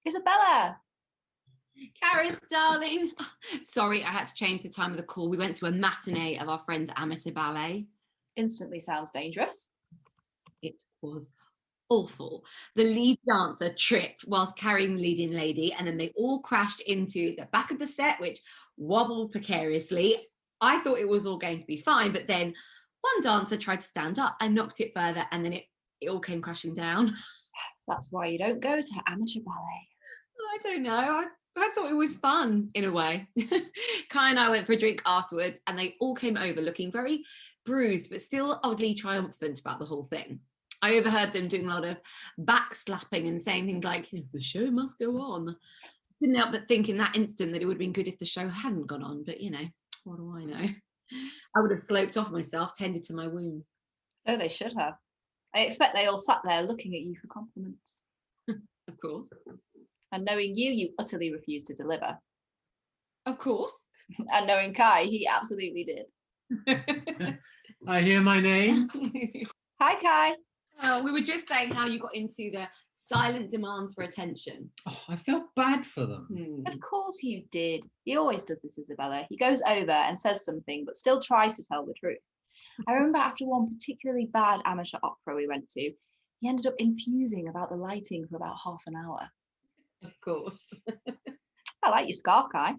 Isabella! Caris, darling. Sorry, I had to change the time of the call. We went to a matinee of our friend's amateur ballet. Instantly sounds dangerous. It was awful. The lead dancer tripped whilst carrying the leading lady, and then they all crashed into the back of the set, which wobbled precariously. I thought it was all going to be fine, but then one dancer tried to stand up and knocked it further, and then it all came crashing down. That's why you don't go to amateur ballet. I don't know. I thought it was fun in a way. Kai and I went for a drink afterwards, and they all came over looking very bruised, but still oddly triumphant about the whole thing. I overheard them doing a lot of backslapping and saying things like, the show must go on. Couldn't help but think in that instant that it would have been good if the show hadn't gone on, but what do I know? I would have sloped off myself, tended to my wounds. So they should have. I expect they all sat there looking at you for compliments. Of course. And knowing you utterly refused to deliver. Of course. And knowing Kai, he absolutely did. I hear my name. Hi, Kai. We were just saying how you got into the silent demands for attention. Oh, I felt bad for them. Of course you did. He always does this, Isabella. He goes over and says something, but still tries to tell the truth. I remember after one particularly bad amateur opera we went to, he ended up infusing about the lighting for about half an hour. Of course. I like your scarf, Kai.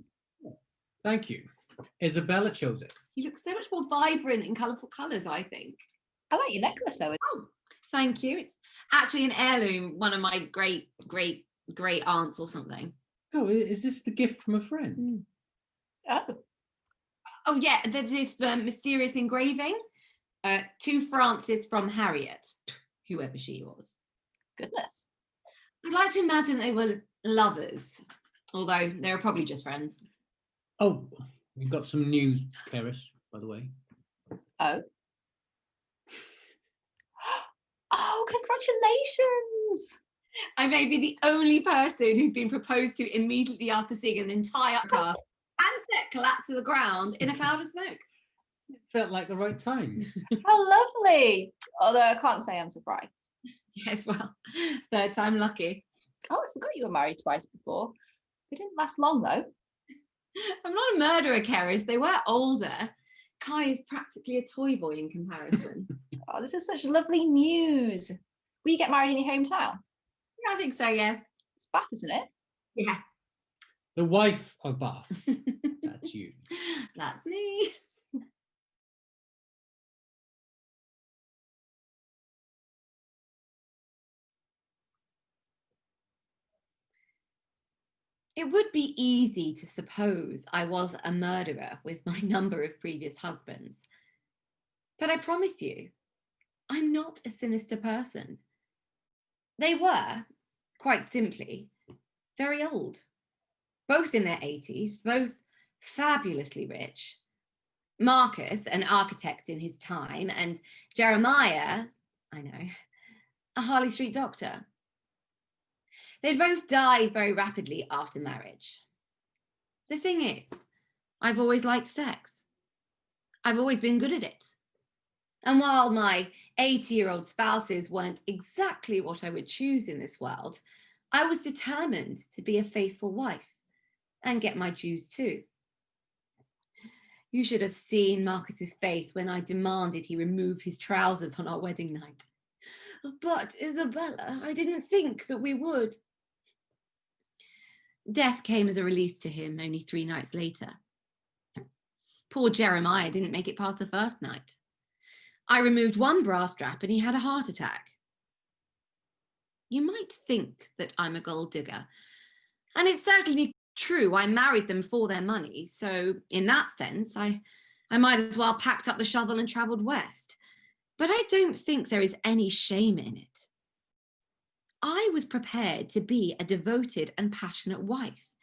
Thank you. Isabella chose it. You look so much more vibrant in colourful colours, I think. I like your necklace, though. Oh, thank you. It's actually an heirloom, one of my great aunts or something. Oh, is this the gift from a friend? Oh, yeah, there's this mysterious engraving. To Francis from Harriet, whoever she was. Goodness. I'd like to imagine they were lovers, although they were probably just friends. Oh, we've got some news, Caris, by the way. Oh. Oh, congratulations! I may be the only person who's been proposed to immediately after seeing an entire cast and set collapse to the ground in a cloud of smoke. It felt like the right time. How lovely! Although I can't say I'm surprised. Yes, well, third time lucky. Oh, I forgot you were married twice before. They didn't last long, though. I'm not a murderer, Caris. They were older. Kai is practically a toy boy in comparison. Oh, this is such lovely news. Will you get married in your hometown? Yeah, I think so, yes. It's Bath, isn't it? Yeah. The wife of Bath. That's you. That's me. It would be easy to suppose I was a murderer with my number of previous husbands. But I promise you, I'm not a sinister person. They were, quite simply, very old. Both in their 80s, both fabulously rich. Marcus, an architect in his time, and Jeremiah, I know, a Harley Street doctor. They'd both died very rapidly after marriage. The thing is, I've always liked sex. I've always been good at it. And while my 80-year-old spouses weren't exactly what I would choose in this world, I was determined to be a faithful wife and get my dues too. You should have seen Marcus's face when I demanded he remove his trousers on our wedding night. But Isabella, I didn't think that we would. Death came as a release to him only 3 nights later. Poor Jeremiah didn't make it past the first night. I removed one bra strap and he had a heart attack. You might think that I'm a gold digger, and it's certainly true. I married them for their money, so in that sense, I might as well packed up the shovel and travelled west. But I don't think there is any shame in it. I was prepared to be a devoted and passionate wife.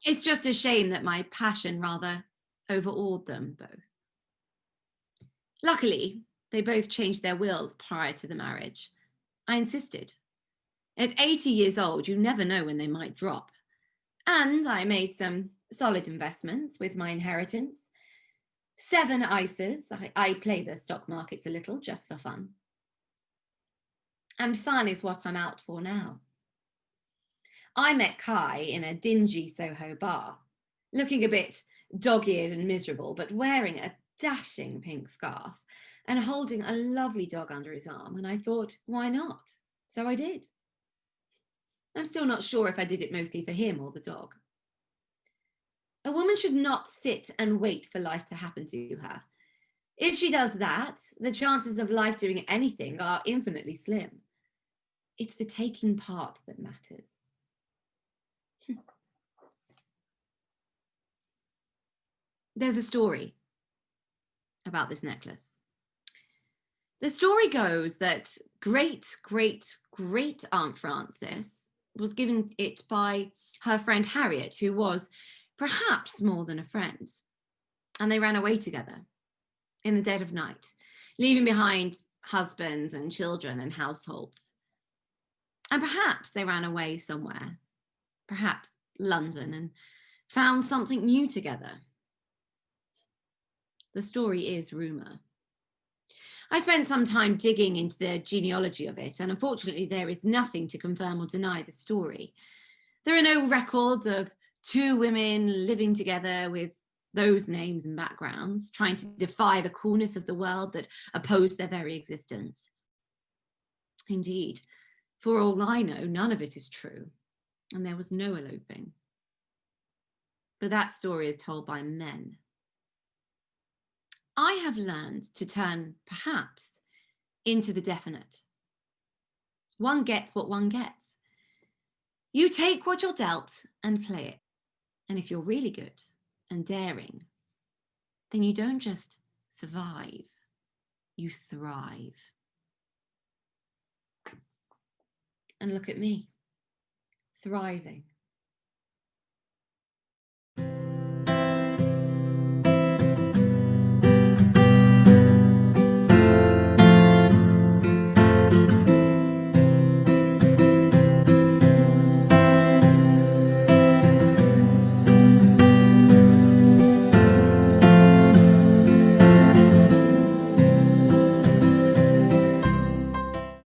It's just a shame that my passion rather overawed them both. Luckily, they both changed their wills prior to the marriage. I insisted. At 80 years old, you never know when they might drop. And I made some solid investments with my inheritance. 7 ISAs. I play the stock markets a little just for fun. And fun is what I'm out for now. I met Kai in a dingy Soho bar, looking a bit dog-eared and miserable, but wearing a dashing pink scarf and holding a lovely dog under his arm. And I thought, why not? So I did. I'm still not sure if I did it mostly for him or the dog. A woman should not sit and wait for life to happen to her. If she does that, the chances of life doing anything are infinitely slim. It's the taking part that matters. There's a story about this necklace. The story goes that great Aunt Frances was given it by her friend Harriet, who was perhaps more than a friend. And they ran away together in the dead of night, leaving behind husbands and children and households. And perhaps they ran away somewhere, perhaps London, and found something new together. The story is rumour. I spent some time digging into the genealogy of it, and unfortunately there is nothing to confirm or deny the story. There are no records of 2 women living together with those names and backgrounds, trying to defy the coolness of the world that opposed their very existence. Indeed, for all I know, none of it is true, and there was no eloping. But that story is told by men. I have learned to turn perhaps into the definite. One gets what one gets. You take what you're dealt and play it. And if you're really good and daring, then you don't just survive, you thrive. And look at me, thriving.